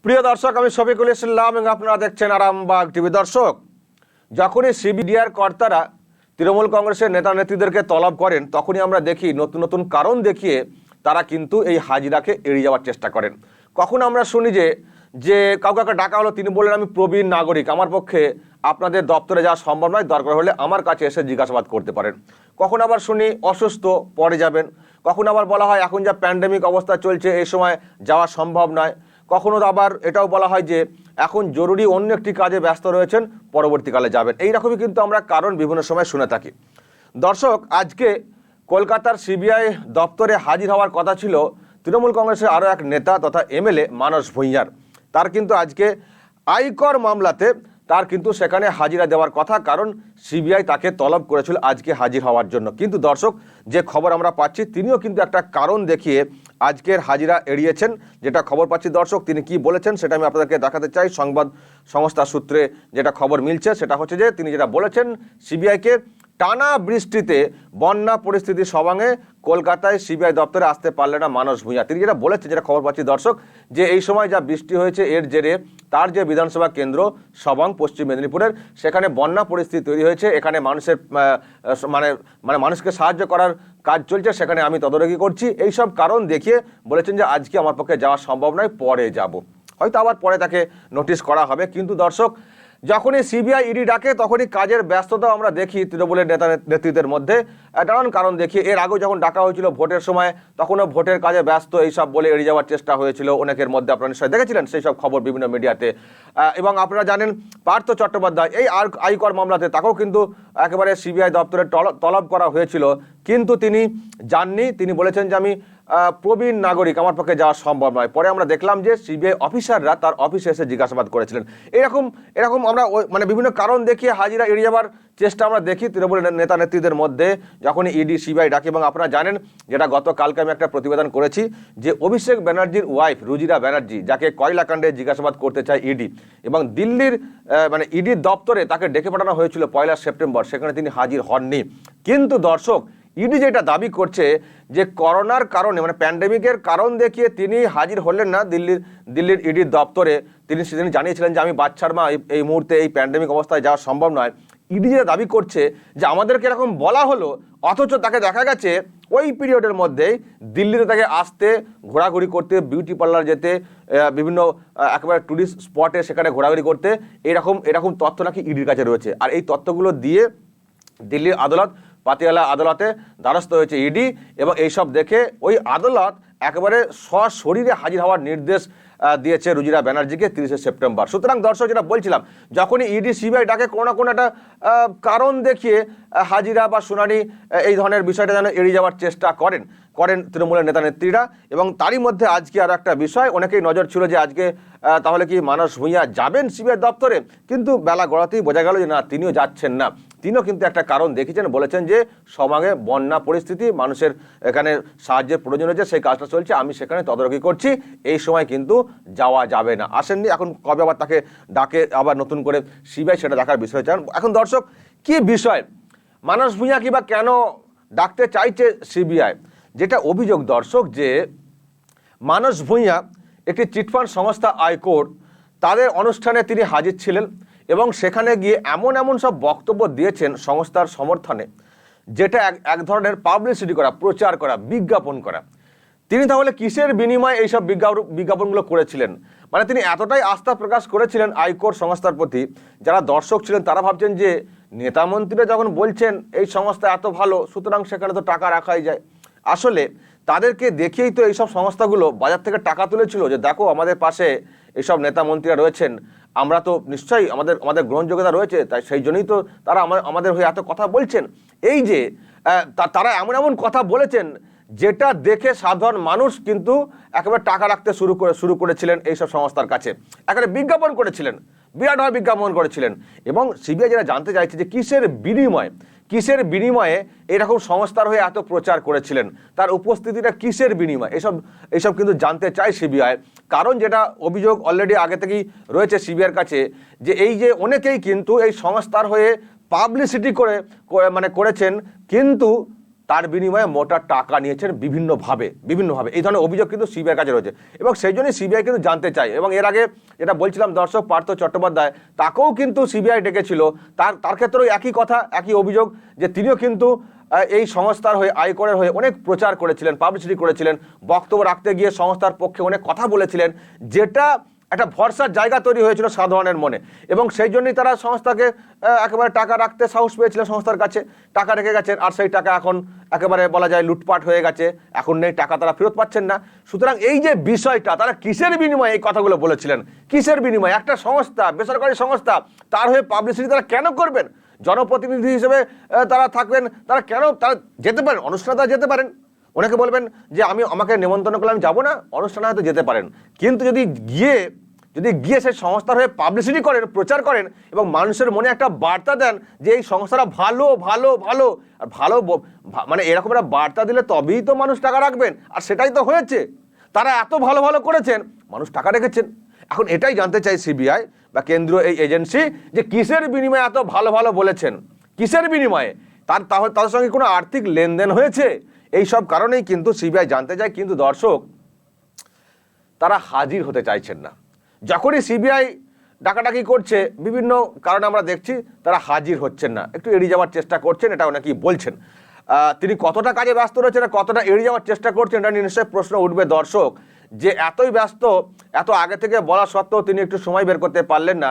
প্রিয় দর্শক, আমি শফিকুল ইসলাম এবং আপনারা দেখছেন আরামবাগ টিভি। দর্শক, যখনই সিবিডিআর কর্তারা তৃণমূল কংগ্রেসের নেতা নেত্রীদেরকে তলব করেন, তখনই আমরা দেখি নতুন নতুন কারণ দেখিয়ে তারা কিন্তু এই হাজিরাকে এড়িয়ে যাওয়ার চেষ্টা করেন। কখনো আমরা শুনি যে কাউকে ডাকা হলো, তিনি বললেন আমি প্রবীণ নাগরিক, আমার পক্ষে আপনাদের দপ্তরে যাওয়া সম্ভব নয়, দরকার হলে আমার কাছে এসে জিজ্ঞাসাবাদ করতে পারেন। কখন আবার শুনি অসুস্থ, পরে যাবেন। কখন আবার বলা হয় এখন যা প্যান্ডেমিক অবস্থা চলছে এই সময় যাওয়া সম্ভব নয়। কখনো আবার এটাও বলা হয় যে এখন জরুরি অন্য একটি কাজে ব্যস্ত রয়েছেন, পরবর্তীকালে যাবেন। এইরকমই কিন্তু আমরা কারণ বিভিন্ন সময় শুনে থাকি। দর্শক, আজকে কলকাতার সিবিআই দপ্তরে হাজির হওয়ার কথা ছিল তৃণমূল কংগ্রেসের আরও এক নেতা তথা এমএলএ মানস ভূঁইয়ার। তার কিন্তু আজকে আয়কর মামলাতে তার কিন্তু সেখানে হাজিরা দেওয়ার কথা, কারণ সিবিআই তাকে তলব করেছিল আজকে হাজির হওয়ার জন্য। কিন্তু দর্শক, যে খবর আমরা পাচ্ছি, তিনিও কিন্তু একটা কারণ দেখিয়ে আজকের হাজিরা এড়িয়েছেন। যেটা খবর পাচ্ছি দর্শক, তিনি কি বলেছেন সেটা আমি আপনাদেরকে দেখাতে চাই। সংবাদ সংস্থা সূত্রে যেটা খবর মিলছে সেটা হচ্ছে যে তিনি যেটা বলেছেন, সিবিআইকে টানা বৃষ্টিতে বন্যা পরিস্থিতি সবাঙে কলকাতায় সিবিআই দপ্তরে আসতে পারলে না মানস ভূঁইয়া। তিনি যেটা বলেছেন, যেটা খবর পাচ্ছি দর্শক, যে এই সময় যা বৃষ্টি হয়েছে এর জেরে তার যে বিধানসভা কেন্দ্র সবাং পশ্চিম মেদিনীপুরের, সেখানে বন্যা পরিস্থিতি তৈরি হয়েছে। এখানে মানুষের মানে মানুষকে সাহায্য করার কাজ চলছে, সেখানে আমি তদারকি করছি। এইসব কারণ দেখিয়ে বলেছেন যে আজকে আমার পক্ষে যাওয়া সম্ভব নয়, পরে যাব। হয়তো আবার পরে তাকে নোটিশ করা হবে। কিন্তু দর্শক, যখনই সিবিআই ইডি ডাকে তখনই কাজের ব্যস্ততা আমরা দেখি তৃণমূলের নেতা নেতৃত্বের মধ্যে। নানান কারণ দেখি, এর আগেও যখন ডাকা হয়েছিল ভোটের সময়, তখনও ভোটের কাজে ব্যস্ত এইসব বলে এড়িয়ে যাওয়ার চেষ্টা হয়েছিল অনেকের মধ্যে। আপনারা নিশ্চয়ই দেখেছিলেন সেই সব খবর বিভিন্ন মিডিয়াতে। এবং আপনারা জানেন পার্থ চট্টোপাধ্যায় এই আয়কর মামলাতে তাকেও কিন্তু একেবারে সিবিআই দপ্তরে তলব করা হয়েছিল, কিন্তু তিনি যাননি। তিনি বলেছেন যে আমি প্রবীণ নাগরিক, আমার পক্ষে যাওয়া সম্ভব নয়। পরে আমরা দেখলাম যে সিবিআই অফিসাররা তার অফিসে এসে জিজ্ঞাসাবাদ করেছিলেন। এরকম আমরা মানে বিভিন্ন কারণ দেখিয়ে হাজিরা এড়িয়ে যাওয়ার চেষ্টা আমরা দেখি তৃণমূলের নেতা নেত্রীদের মধ্যে যখনই ইডি সিবিআই ডাকে। এবং আপনারা জানেন, যেটা গতকালকে আমি একটা প্রতিবেদন করেছি, যে অভিষেক ব্যানার্জির ওয়াইফ রুজিরা ব্যানার্জি, যাকে কয়লাকাণ্ডে জিজ্ঞাসাবাদ করতে চায় ইডি, এবং দিল্লির মানে ইডির দপ্তরে তাকে ডেকে পাঠানো হয়েছিল 1 সেপ্টেম্বর, সেখানে তিনি হাজির হননি। কিন্তু দর্শক, ইডি যেটা দাবি করছে যে করোনার কারণে মানে প্যান্ডেমিকের কারণ দেখিয়ে তিনি হাজির হলেন না দিল্লির ইডির দপ্তরে। তিনি সেদিন জানিয়েছিলেন যে আমি বাচ্চার মা, এই মুহূর্তে এই প্যান্ডেমিক অবস্থায় যাওয়া সম্ভব নয়। ইডি যেটা দাবি করছে যে আমাদেরকে এরকম বলা হলো, অথচ তাকে দেখা গেছে ওই পিরিয়ডের মধ্যেই দিল্লিতে তাকে আসতে, ঘোরাঘুরি করতে, বিউটি পার্লার যেতে, বিভিন্ন একেবারে টুরিস্ট স্পটে সেখানে ঘোরাঘুরি করতে, এরকম তথ্য নাকি ইডির কাছে রয়েছে। আর এই তথ্যগুলো দিয়ে দিল্লির আদালত, পাতিয়ালা আদালতে দ্বারস্থ হয়েছে ইডি, এবং এইসব দেখে ওই আদালত একেবারে সশরীরে হাজির হওয়ার নির্দেশ দিয়েছে রুজিরা ব্যানার্জিকে 30 সেপ্টেম্বর। সুতরাং দর্শক, যেটা বলছিলাম, যখনই ইডি সিবিআই ডাকে কোনো না কোনো একটা কারণ দেখিয়ে হাজিরা বা শুনানি এই ধরনের বিষয়টা যেন এড়িয়ে যাওয়ার চেষ্টা করেন তৃণমূলের নেতা নেত্রীরা। এবং তারই মধ্যে আজকে আর একটা বিষয়, অনেকেই নজর ছিল যে আজকে তাহলে কি মানস ভূঁইয়া যাবেন সিবিআই দপ্তরে, কিন্তু বেলা গড়াতেই বোঝা গেল যে না, তিনিও যাচ্ছেন না। তিনিও কিন্তু একটা কারণ দেখিয়েছেন, বলেছেন যে সমাগে বন্যা পরিস্থিতি, মানুষের এখানে সাহায্যের প্রয়োজন হয়েছে, সেই কাজটা চলছে, আমি সেখানে তদারকি করছি, এই সময় কিন্তু যাওয়া যাবে না। আসেননি, এখন কবে আবার তাকে ডাকে আবার নতুন করে সিবিআই, সেটা দেখার বিষয় চান। এখন দর্শক, কি বিষয় মানস ভূঁইয়া কিংবা কেন ডাকতে চাইছে সিবিআই? যেটা অভিযোগ দর্শক, যে মানস ভূঁইয়া একটি চিটফান্ড সংস্থা আয়কর, তাদের অনুষ্ঠানে তিনি হাজির ছিলেন এবং সেখানে গিয়ে এমন সব বক্তব্য দিয়েছেন সংস্থার সমর্থনে, যেটা এক ধরনের পাবলিসিটি করা, প্রচার করা, বিজ্ঞাপন করা। তিনি তাহলে কিসের বিনিময়ে এইসব বিজ্ঞাপনগুলো করেছিলেন? মানে তিনি এতটাই আস্থা প্রকাশ করেছিলেন আয়কর সংস্থার প্রতি, যারা দর্শক ছিলেন তারা ভাবছেন যে নেতা মন্ত্রীরা যখন বলছেন এই সংস্থা এত ভালো, সুতরাং সেখানে তো টাকা রাখাই যায়। আসলে তাদেরকে দেখেই তো এইসব সংস্থাগুলো বাজার থেকে টাকা তুলেছিল, যে দেখো আমাদের পাশে এইসব নেতা মন্ত্রীরা রয়েছেন, আমরা তো নিশ্চয়ই আমাদের গ্রহণযোগ্যতা রয়েছে, তাই সেই জন্যই তো তারা আমাদের হয়ে এত কথা বলছেন। এই যে তারা এমন কথা বলেছেন, যেটা দেখে সাধারণ মানুষ কিন্তু একেবারে টাকা রাখতে শুরু করেছিলেন এইসব সংস্থার কাছে, একেবারে বিজ্ঞাপন করেছিলেন, বিরাটভাবে বিজ্ঞাপন করেছিলেন। এবং সিবিআই যারা জানতে চাইছে যে কিসের বিনিময়ে এরকম সংস্থার হয়ে এত প্রচার করেছিলেন, তার উপস্থিতিটা কিসের বিনিময়ে, এসব কিন্তু জানতে চায় সিবিআই। কারণ যেটা অভিযোগ অলরেডি আগে থেকেই রয়েছে সিবিআইয়ের কাছে, যে এই যে অনেকেই কিন্তু এই সংস্থার হয়ে পাবলিসিটি করেছেন, কিন্তু তার বিনিময়ে মোটা টাকা নিয়েছেন বিভিন্নভাবে এই ধরনের অভিযোগ কিন্তু সিবিআইয়ের কাছে রয়েছে এবং সেই জন্যই সিবিআই কিন্তু জানতে চায়। এবং এর আগে যেটা বলছিলাম দর্শক, পার্থ চট্টোপাধ্যায়, তাকেও কিন্তু সিবিআই ডেকেছিল, তার ক্ষেত্রেও একই কথা, একই অভিযোগ যে তিনিও কিন্তু এই সংস্থার হয়ে, আয়করের হয়ে অনেক প্রচার করেছিলেন, পাবলিসিটি করেছিলেন, বক্তব্য রাখতে গিয়ে সংস্থার পক্ষে অনেক কথা বলেছিলেন, যেটা একটা ভরসার জায়গা তৈরি হয়েছিল সাধারণের মনে। এবং সেই জন্যই তারা সংস্থাকে একেবারে টাকা রাখতে সাহস পেয়েছিলেন, সংস্থার কাছে টাকা রেখে গেছেন। আর সেই টাকা এখন একেবারে বলা যায় লুটপাট হয়ে গেছে, এখন নেই, টাকা তারা ফেরত পাচ্ছেন না। সুতরাং এই যে বিষয়টা, তারা কিসের বিনিময়ে এই কথাগুলো বলেছিলেন, কিসের বিনিময়ে? একটা সংস্থা, বেসরকারি সংস্থা, তার হয়ে পাবলিসিটি তারা কেন করবেন? জনপ্রতিনিধি হিসেবে তারা থাকবেন, তারা যেতে পারেন অনুষ্ঠানে, তারা যেতে পারেন। অনেকে বলবেন যে আমাকে নিমন্ত্রণ করলে আমি যাবো না, অনুষ্ঠানে হয়তো যেতে পারেন, কিন্তু যদি গিয়ে সেই সংস্থার হয়ে পাবলিসিটি করেন, প্রচার করেন এবং মানুষের মনে একটা বার্তা দেন যে এই সংস্থাটা ভালো ভালো ভালো আর ভালো, মানে এরকম একটা বার্তা দিলে তবেই তো মানুষ টাকা রাখবেন। আর সেটাই তো হয়েছে, তারা এত ভালো ভালো করেছেন, মানুষ টাকা রেখেছেন। এখন এটাই জানতে চাই সিবিআই বা কেন্দ্রীয় এই এজেন্সি, যে কিসের বিনিময়ে এত ভালো ভালো বলেছেন, কিসের বিনিময়ে? তাদের সঙ্গে কোনো আর্থিক লেনদেন হয়েছে? এই সব কারণেই কিন্তু সিবিআই জানতে চায়। কিন্তু দর্শক, তারা হাজির হতে চাইছেন না। যখনই সিবিআই ডাকাডাকি করছে, বিভিন্ন কারণে আমরা দেখছি তারা হাজির হচ্ছেন না, একটু এড়িয়ে যাওয়ার চেষ্টা করছেন, এটা অনেকেই বলছেন। তিনি কতটা কাজে ব্যস্ত রয়েছেন, কতটা এড়িয়ে যাওয়ার চেষ্টা করছেন, এটা নিয়ে নিশ্চয়ই প্রশ্ন উঠবে দর্শক, যে এতই ব্যস্ত, এত আগে থেকে বলা সত্ত্বেও তিনি একটু সময় বের করতে পারলেন না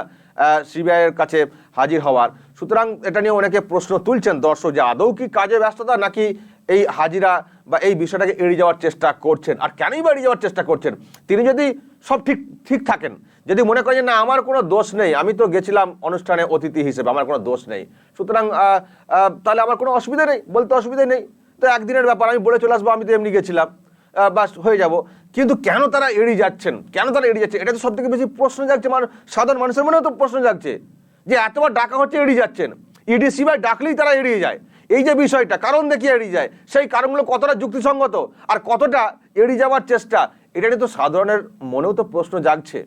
সিবিআইয়ের কাছে হাজির হওয়ার। সুতরাং এটা নিয়ে অনেকে প্রশ্ন তুলছেন দর্শক, যে আদৌ কি কাজে ব্যস্ততা, নাকি এই হাজিরা বা এই বিষয়টাকে এড়িয়ে যাওয়ার চেষ্টা করছেন? আর কেনই বা এড়িয়ে যাওয়ার চেষ্টা করছেন? তিনি যদি সব ঠিক থাকেন, যদি মনে করেন না আমার কোনো দোষ নেই, আমি তো গেছিলাম অনুষ্ঠানে অতিথি হিসেবে, আমার কোনো দোষ নেই, সুতরাং তাহলে আমার কোনো অসুবিধা নেই, বলতে অসুবিধা নেই, তো একদিনের ব্যাপার, আমি বলে চলে আসবো আমি তো এমনি গেছিলাম, বাস হয়ে যাব। কিন্তু কেন তারা এড়িয়ে যাচ্ছেন, এটা তো সব থেকে বেশি প্রশ্ন জাগছে, সাধারণ মানুষের মনেও তো প্রশ্ন জাগছে, যে এতবার ডাকা হচ্ছে, এড়িয়ে যাচ্ছেন। ইডি সিবিআই ডাকলেই তারা এড়িয়ে যায়, এই যে বিষয়টা, কারণ দেখিয়ে এড়িয়ে যায়, সেই কারণগুলো কতটা যুক্তিসঙ্গত আর কতটা এড়িয়ে যাওয়ার চেষ্টা, এটা নিয়ে তো সাধারণের মনেও তো প্রশ্ন জাগছে।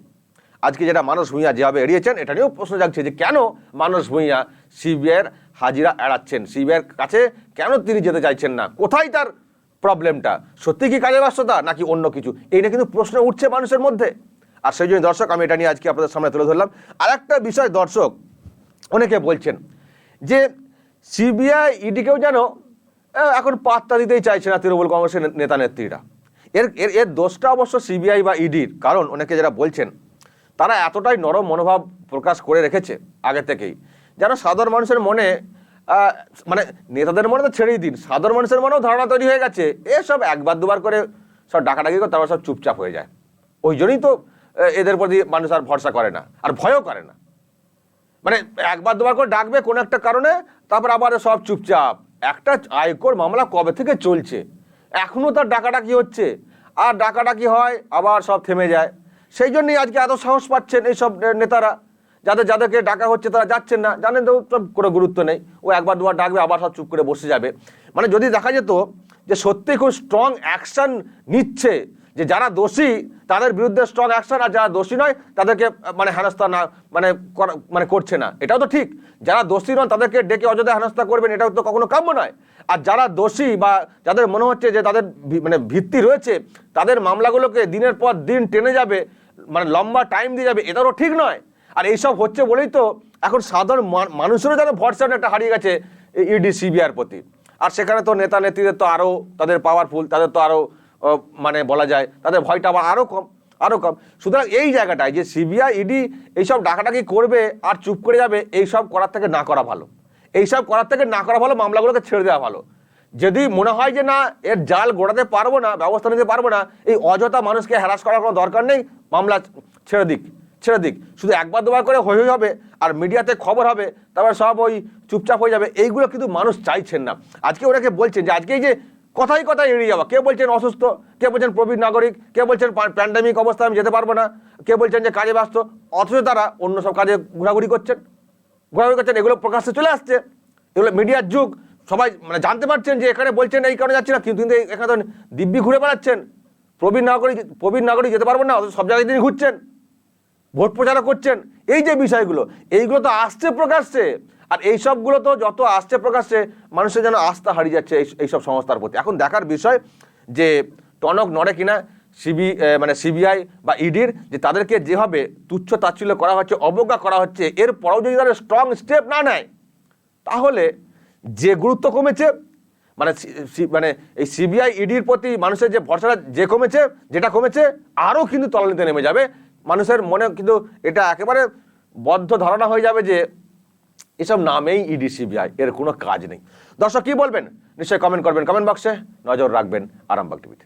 আজকে যেটা মানস ভূঁইয়া যেভাবে এড়িয়েছেন, এটা নিয়েও প্রশ্ন জাগছে যে কেন মানস ভূঁইয়া সিবিআইয়ের হাজিরা এড়াচ্ছেন, সিবিআইয়ের কাছে কেন তিনি যেতে চাইছেন না, কোথায় তার প্রবলেমটা? সত্যি কি কাজে ব্যস্ততা, নাকি অন্য কিছু? এইটা কিন্তু প্রশ্ন উঠছে মানুষের মধ্যে। আর সেই জন্য দর্শক, আমি এটা নিয়ে আজকে আপনাদের সামনে তুলে ধরলাম। আর একটা বিষয় দর্শক, অনেকে বলছেন যে সিবিআই ইডিকেও যেন এখন পাত্তা দিতেই চাইছে না তৃণমূল কংগ্রেসের নেতা নেত্রীরা। এর দোষটা অবশ্য সিবিআই বা ইডির, কারণ অনেকে যারা বলছেন তারা এতটাই নরম মনোভাব প্রকাশ করে রেখেছে আগে থেকেই, যেন সাধারণ মানুষের মনে, মানে নেতাদের মনে তো ছেড়েই দিন, সাধারণ মানুষের মনেও ধারণা তৈরি হয়ে গেছে এসব একবার দুবার করে সব ডাকাডাকি করে তারপর সব চুপচাপ হয়ে যায়। ওই জন্যই তো এদের প্রতি মানুষ আর ভরসা করে না, আর ভয়ও করে না। মানে একবার দুবার করে ডাকবে কোনো একটা কারণে, তারপর আবার সব চুপচাপ। একটা আয়কর মামলা কবে থেকে চলছে, এখনো তার ডাকাডাকি হচ্ছে, আর ডাকাডাকি হয় আবার সব থেমে যায়। সেই জন্যই আজকে এত সাহস পাচ্ছেন এইসব নেতারা, যাদেরকে ডাকা হচ্ছে তারা যাচ্ছেন না, জানেন তো সব কোনো গুরুত্ব নেই, ও একবার দুবার ডাকবে আবার সব চুপ করে বসে যাবে। মানে যদি দেখা যেত যে সত্যি খুব স্ট্রং অ্যাকশন নিচ্ছে, যে যারা দোষী তাদের বিরুদ্ধে স্ট্রং অ্যাকশন, আর যারা দোষী নয় তাদেরকে মানে হেনস্থা না মানে করছে না, এটাও তো ঠিক। যারা দোষী নন তাদেরকে ডেকে অযথা হেনস্থা করবেন, এটাও তো কখনো কাম্য নয়। আর যারা দোষী বা যাদের মনে হচ্ছে যে তাদের মানে ভিত্তি রয়েছে, তাদের মামলাগুলোকে দিনের পর দিন টেনে যাবে, মানে লম্বা টাইম দিয়ে যাবে, এটাও ঠিক নয়। আর এইসব হচ্ছে বলেই তো এখন সাধারণ মানুষেরও যেন ভরসা একটা হারিয়ে গেছে ইডি সিবিআইয়ের প্রতি। আর সেখানে তো নেতা নেত্রীদের তো আরও তাদের পাওয়ারফুল, তাদের তো আরও মানে বলা যায় তাদের ভয়টা আবার আরও কম। সুতরাং এই জায়গাটায় যে সিবিআই ইডি এইসব ডাকাডাকি করবে আর চুপ করে যাবে, এইসব করার থেকে না করা ভালো, মামলাগুলোকে ছেড়ে দেওয়া ভালো। যদি মনে হয় যে না এর জাল গোড়াতে পারবো না, ব্যবস্থা নিতে পারবো না, এই অযথা মানুষকে হ্যারাস করার কোনো দরকার নেই, মামলা ছেড়ে দিক। শুধু একবার দুবার করে হই হবে আর মিডিয়াতে খবর হবে, তারপর সব ওই চুপচাপ হয়ে যাবে, এইগুলো কিন্তু মানুষ চাইছেন না। আজকে ওনাকে বলছেন যে আজকে এই যে কথায় এড়িয়ে যাওয়া, কে বলছেন অসুস্থ, কে বলছেন প্রবীণ নাগরিক, কে বলছেন প্যান্ডেমিক অবস্থা আমি যেতে পারবো না, কে বলছেন যে কাজে ব্যস্ত, অথচ তারা অন্য সব কাজে ঘোরাঘুরি করছেন, এগুলো প্রকাশ্যে চলে আসছে, এগুলো মিডিয়ার যুগ, সবাই মানে জানতে পারছেন যে এখানে বলছেন এই কারণে যাচ্ছে না, কিন্তু এখানে তো দিব্যি ঘুরে বেড়াচ্ছেন। প্রবীণ নাগরিক যেতে পারবেন না, অথচ সব জায়গায় তিনি ঘুরছেন, ভোট প্রচারও করছেন। এই যে বিষয়গুলো, এইগুলো তো আসছে প্রকাশ্যে। আর এইসবগুলো তো যত আসছে প্রকাশ্যে মানুষের যেন আস্থা হারিয়ে যাচ্ছে এইসব সংস্থার প্রতি। এখন দেখার বিষয় যে টনক নড়ে কিনা সিবিআই বা ইডির, যে তাদেরকে যেভাবে তুচ্ছ তাচ্ছিল্য করা হচ্ছে, অবজ্ঞা করা হচ্ছে, এরপরেও যদি তারা স্ট্রং স্টেপ না নেয় তাহলে যে গুরুত্ব কমেছে, মানে এই সিবিআই ইডির প্রতি মানুষের যে ভরসাটা যেটা কমেছে আরও কিন্তু তলানিতে নেমে যাবে। মানুষের মনে কিন্তু এটা একেবারে বদ্ধ ধারণা হয়ে যাবে যে এসব নামেই ইডি সিবিআই, এর কোনো কাজ নেই। দর্শক কি বলবেন নিশ্চয়ই কমেন্ট করবেন, কমেন্ট বক্সে নজর রাখবেন আরামবাগ টিভিতে।